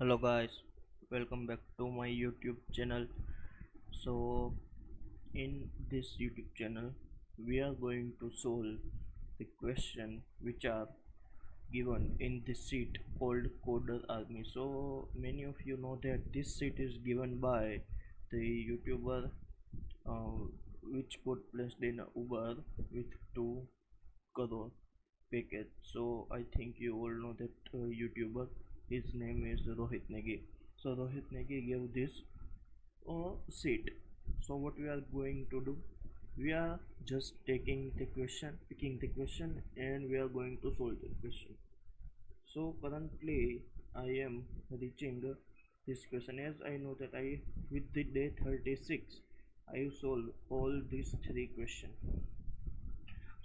Hello guys, welcome back to my YouTube channel. So in this YouTube channel we are going to solve the question which are given in this sheet called Coder Army. So many of you know that this sheet is given by the YouTuber uh, which got placed in Uber with 2 crore package. So I think you all know that YouTuber, his name is Rohit Negi. So Rohit Negi gave this sheet. So what we are going to do, we are just taking the question, picking the question, and we are going to solve the question. So currently I am reaching this question, as I know that I with the day 36 I solve all these 3 questions.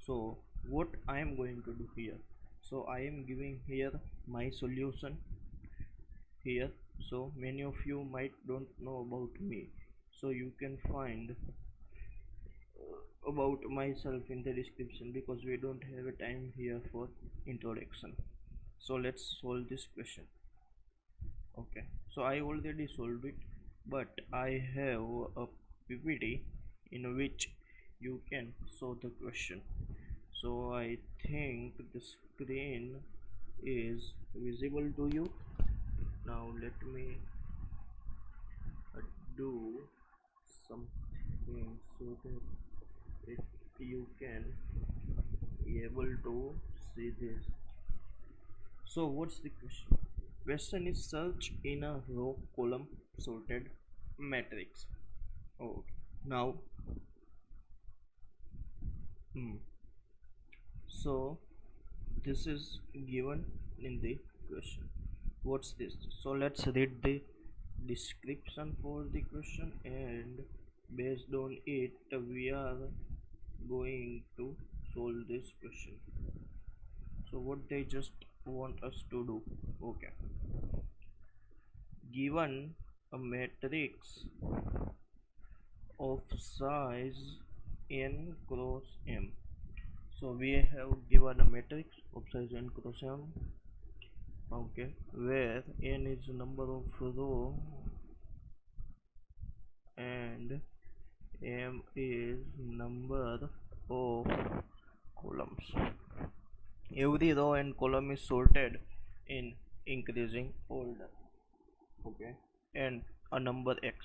So what I am going to do here, so I am giving here my solution here. So many of you might don't know about me, so you can find about myself in the description, because we don't have a time here for introduction. So let's solve this question. Okay, so I already solved it, but I have a ppt in which you can solve the question. So I think the screen is visible to you. Now let me do something so that if you can be able to see this. So what's the question? Question is search in a row column sorted matrix. Oh, now hmm, so this is given in the question. What's this? So let's read the description for the question, and based on it we are going to solve this question. So what they just want us to do. Okay, given a matrix of size n cross m. So we have given a matrix of size n cross m. Okay, where n is number of row and m is number of columns. Every row and column is sorted in increasing order. Okay, and a number x.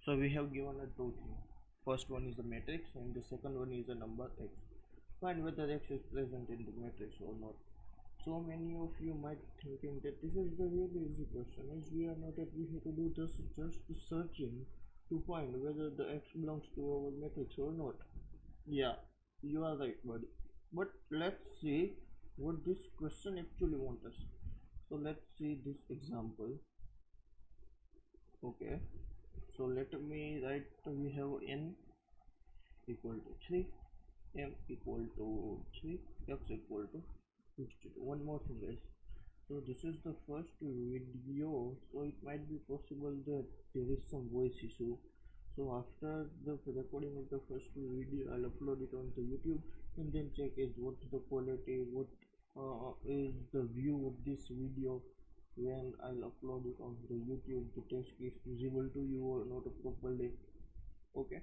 So we have given a two things. First one is the matrix and the second one is the number x. Find whether x is present in the matrix or not. So many of you might thinking that this is the really easy question, as we are not that we have to do just searching to find whether the x belongs to our matrix or not. Yeah, you are right, buddy. But let's see what this question actually wants us. So let's see this example. Okay, so let me write, we have n equal to 3, m equal to 3, x equal to 62. One more thing guys, so this is the first video, so it might be possible that there is some voice issue. So after the recording of the first video I'll upload it on the YouTube, and then check is what's the quality, what is the view of this video. When I'll upload it on the YouTube, the text is visible to you or not properly. Okay,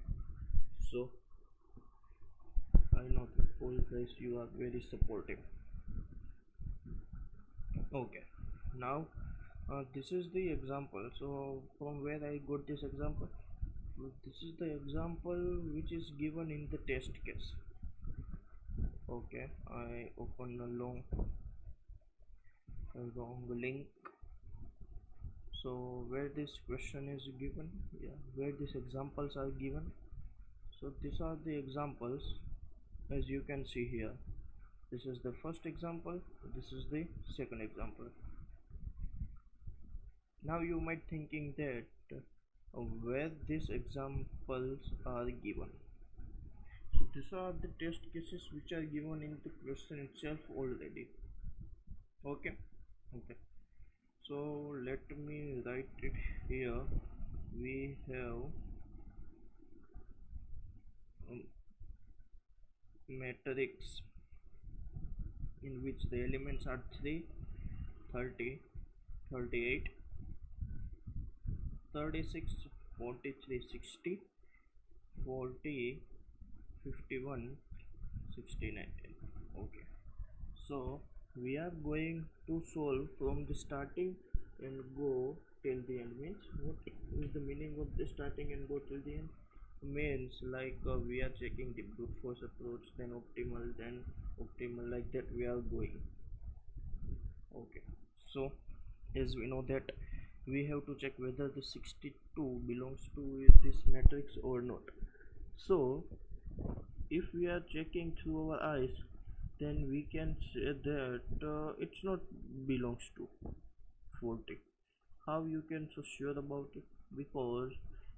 so I know all guys you are very supportive. Okay, now this is the example. So from where I got this example, this is the example which is given in the test case. Okay, I open a wrong link. So where this question is given, yeah, where these examples are given. So these are the examples, as you can see here. This is the first example, this is the second example. Now you might thinking that where these examples are given. So these are the test cases which are given in the question itself already. Okay, okay, so let me write it here. We have matrix in which the elements are 3, 30, 38 36, 43, 60, 40, 51, 69. Okay, so we are going to solve from the starting and go till the end. Means what is the meaning of the starting and go till the end? Means like we are checking the brute force approach, then optimal, like that we are going. Okay, so as we know that we have to check whether the 62 belongs to this matrix or not. So if we are checking through our eyes, then we can say that it's not belongs to 40. How you can so sure about it? Because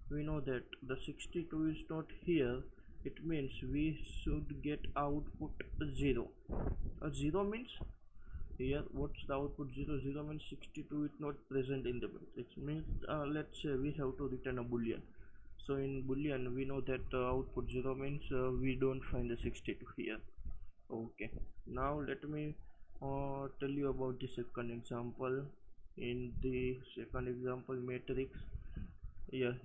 we know that the 62 is not here. It means we should get output 0. A 0 means here what's the output? 0. 0 means 62 is not present in the matrix. Means let's say we have to return a boolean. So in boolean we know that output 0 means we don't find the 62 here. Okay, now let me tell you about the second example. In the second example matrix, here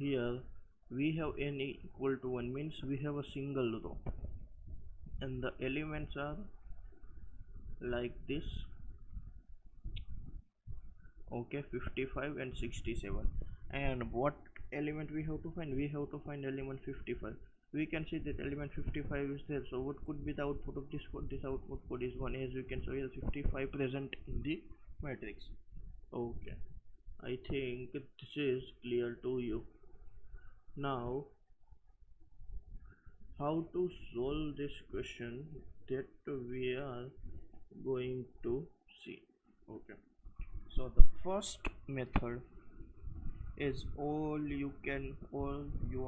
we have n equal to 1, means we have a single row and the elements are like this. Okay, 55 and 67. And what element we have to find? We have to find element 55. We can see that element 55 is there. So what could be the output of this code? This output code is 1, as we can see here 55 present in the matrix. Okay, I think this is clear to you. Now how to solve this question, that we are going to see. Okay, so the first method is all you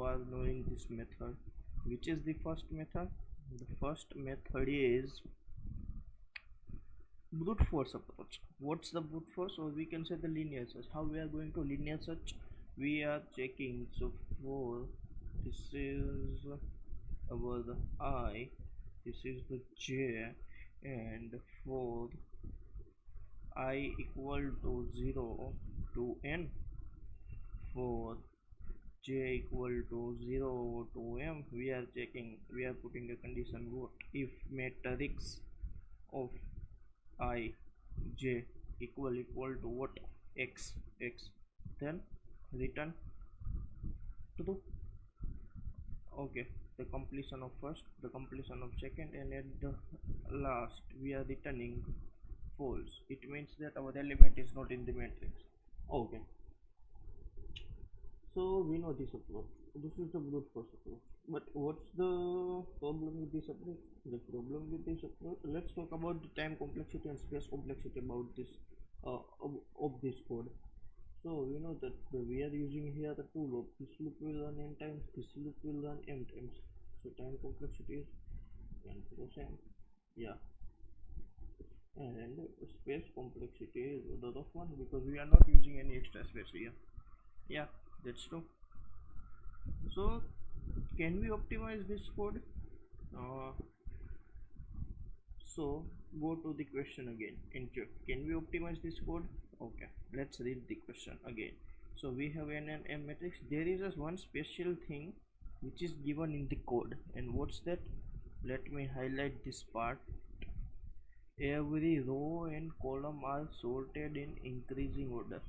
are knowing this method. Which is the first method? The first method is brute force approach. What's the brute force? Or we can say the linear search. How we are going to linear search? We are checking. So for this is our the I, this is the J, and for I equal to 0 to n, for J equal to 0 to m, we are checking, we are putting a condition. What if matrix of I j equal to what? X, then return true. Okay, the completion of first, the completion of second, and at the last we are returning false. It means that our element is not in the matrix. Okay, so we know this approach. This is the brute force approach. But what's the problem with this approach? The problem with this approach, let's talk about the time complexity and space complexity about this of this code. So we know that we are using here the two loop. This loop will run n times, this loop will run m times. So time complexity is n plus m. Yeah. And space complexity is the other one, because we are not using any extra space here. Yeah, that's true. So can we optimize this code? Uh, so go to the question again and check, can we optimize this code? Okay, let's read the question again. So we have n and m matrix. There is just one special thing which is given in the code, and what's that? Let me highlight this part. Every row and column are sorted in increasing order.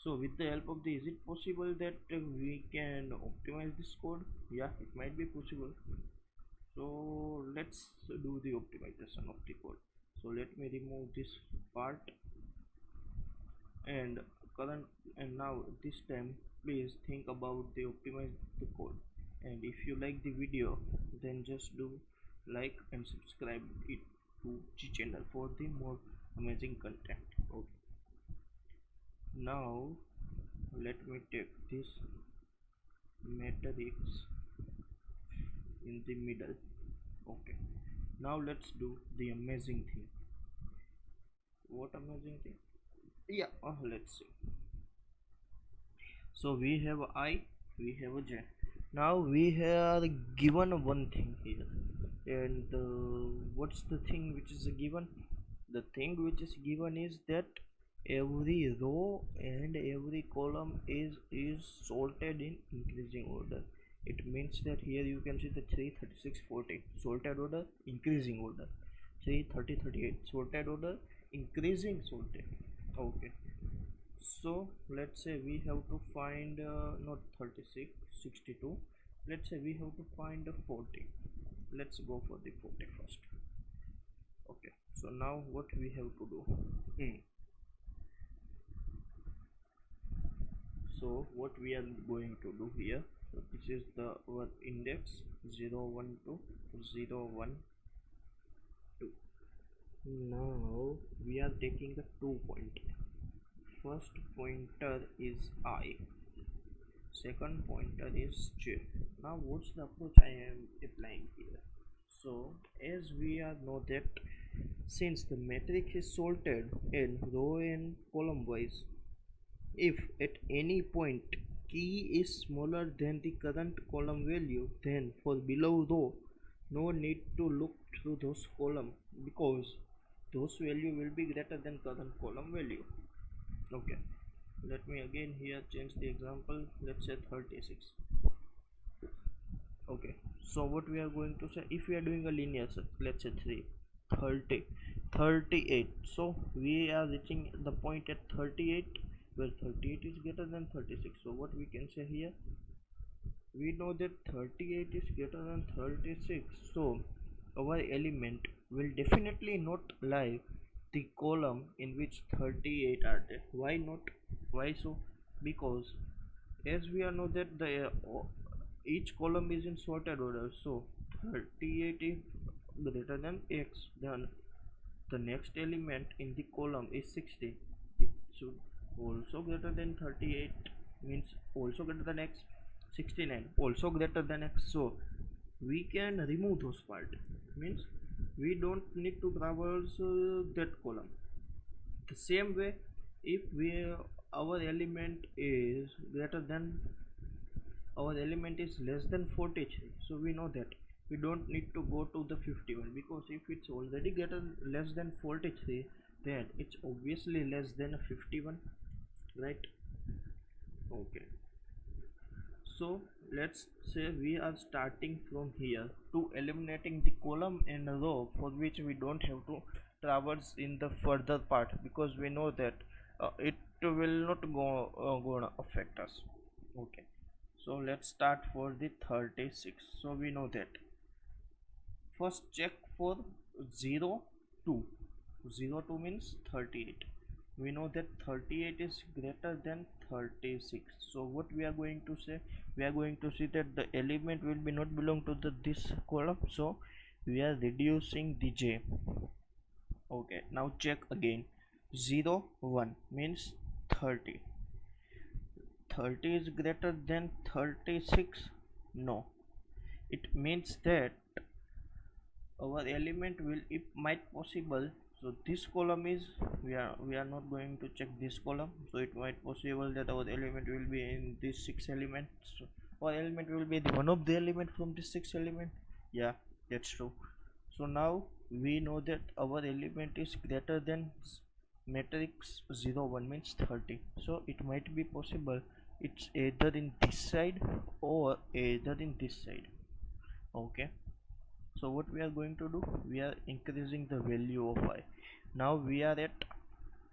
So with the help of the, is it possible that we can optimize this code? Yeah, it might be possible. So let's do the optimization of the code. So let me remove this part and current, and now this time please think about the optimize the code. And if you like the video, then just do like and subscribe it to the channel for the more amazing content. Okay, now let me take this matrix in the middle. Okay, now let's do the amazing thing. What amazing thing? Yeah, let's see. So we have I, we have a j. Now we are given one thing here, and what's the thing which is given? The thing which is given is that every row and every column is sorted in increasing order. It means that here you can see the 3, 36, 40 sorted order, increasing order, 3, 30, 38 sorted order, increasing sorted. Okay, so let's say we have to find not 36, 62. Let's say we have to find 40. Let's go for the 40 first. Okay, so now what we have to do? So what we are going to do here, so this is the our index 0 1 2 0 1 2. Now we are taking the 2 point. First pointer is I, second pointer is J. Now what's the approach I am applying here? So as we are know that since the matrix is sorted in row and column wise, if at any point key is smaller than the current column value, then for below row, no need to look through those column because those value will be greater than current column value. Okay, let me again here change the example. Let's say 36. Okay, so what we are going to say, if we are doing a linear search, let's say 3, 30, 38. So we are reaching the point at 38 where 38 is greater than 36. So what we can say here, we know that 38 is greater than 36, so our element will definitely not lie the column in which 38 are there. Why not? Why so? Because as we are know that the each column is in sorted order, so 38 is greater than x, then the next element in the column is 60. It should also greater than 38, means also greater than x. 69 also greater than x, so we can remove those part, means we don't need to traverse that column. The same way, if we our element is greater than our element is less than 43, so we know that we don't need to go to the 51, because if it's already greater less than 43, then it's obviously less than 51, right? Okay, so let's say we are starting from here to eliminating the column and row, for which we don't have to traverse in the further part, because we know that it will not gonna affect us. Okay, so let's start for the 36. So we know that first check for 0 2. 0 2 means 38. We know that 38 is greater than 36, so what we are going to say, we are going to see that the element will be not belong to the this column, so we are reducing the j. Okay, now check again. 0 1 means 30. 30 is greater than 36. No, it means that our element will, if might possible, so this column is, we are not going to check this column, so it might possible that our element will be in these 6 elements. So our element will be the one of the element from this 6 element. Yeah, that's true. So now we know that our element is greater than matrix 0 1 means 30, so it might be possible it's either in this side or either in this side. Okay, so what we are going to do, we are increasing the value of I. Now we are at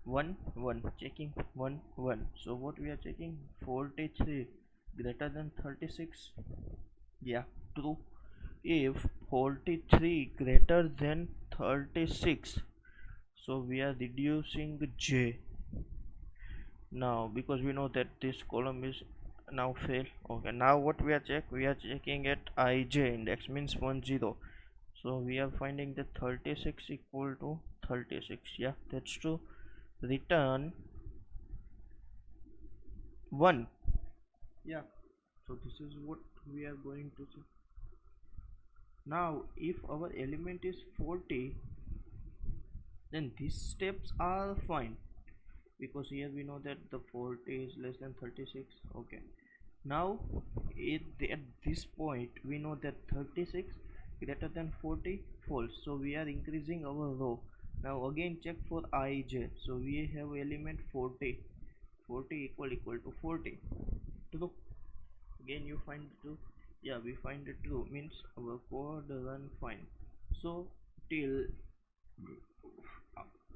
1 1, checking 1 1. So what we are checking, 43 greater than 36. Yeah, true. If 43 greater than 36, so we are reducing j. Now because we know that this column is now fail. Okay, now what we are checking at ij index, means 1 0. So we are finding that 36 equal to 36. Yeah, that's true. Return 1. Yeah, so this is what we are going to see. Now if our element is 40, then these steps are fine, because here we know that the 40 is less than 36. Okay, now at this point we know that 36 greater than 40 false, so we are increasing our row. Now again check for ij. So we have element 40. 40 equal to 40. True. Again you find true. Yeah, we find it true, means our code run fine. So till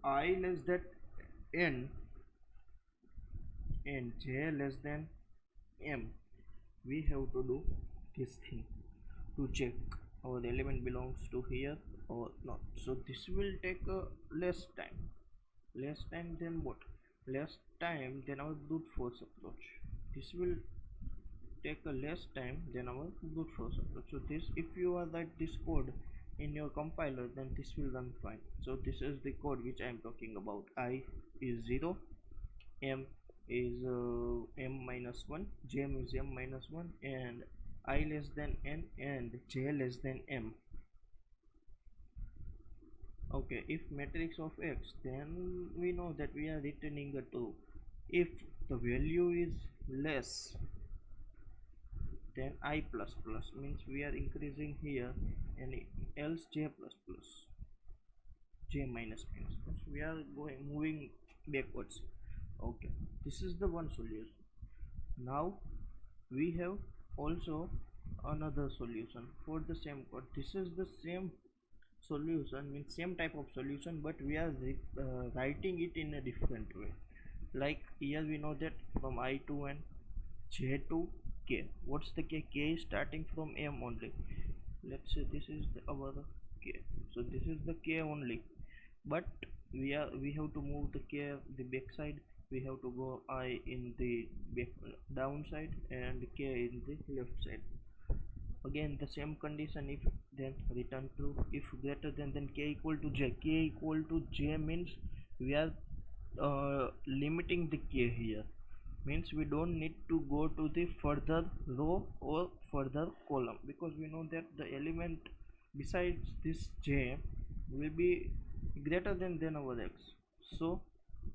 I less than n and j less than m, we have to do this thing to check our element belongs to here or not. So this will take a less time. Less time than what? Less time than our brute force approach. This will take a less time than our brute force approach. So this, if you are write this code in your compiler, then this will run fine. So this is the code which I am talking about. I is 0, m is m minus 1, jm is m minus 1, and I less than n and j less than m. Okay, if matrix of x, then we know that we are returning a 2. If the value is less then I plus plus, means we are increasing here, and else j plus plus, j minus minus, means we are going moving backwards. Okay, this is the one solution. Now we have also another solution for the same code. This is the same solution, means same type of solution, but we are writing it in a different way. Like here we know that from I to n, j to k. What's the k? K is starting from m only. Let's say this is our k. So this is the k only, but we have to move the k the back side. We have to go I in the back down side and k in the left side. Again the same condition, if then return true. If greater than, then k equal to j. K equal to j means we are limiting the k here, means we don't need to go to the further row or further column, because we know that the element besides this j will be greater than our x. So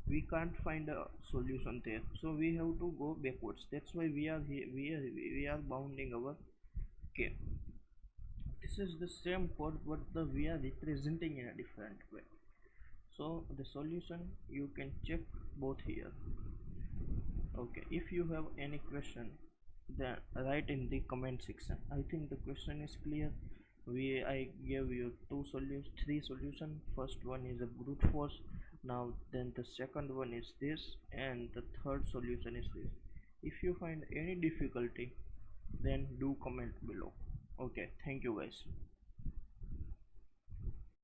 we can't find a solution there, so we have to go backwards. That's why we are here, we are bounding our k. This is the same code, but we are representing in a different way. So the solution you can check both here. Okay, if you have any question, then write in the comment section. I think the question is clear. I gave you three solution. First one is a brute force. Now then the second one is this, and the third solution is this. If you find any difficulty, then do comment below. Okay, thank you guys.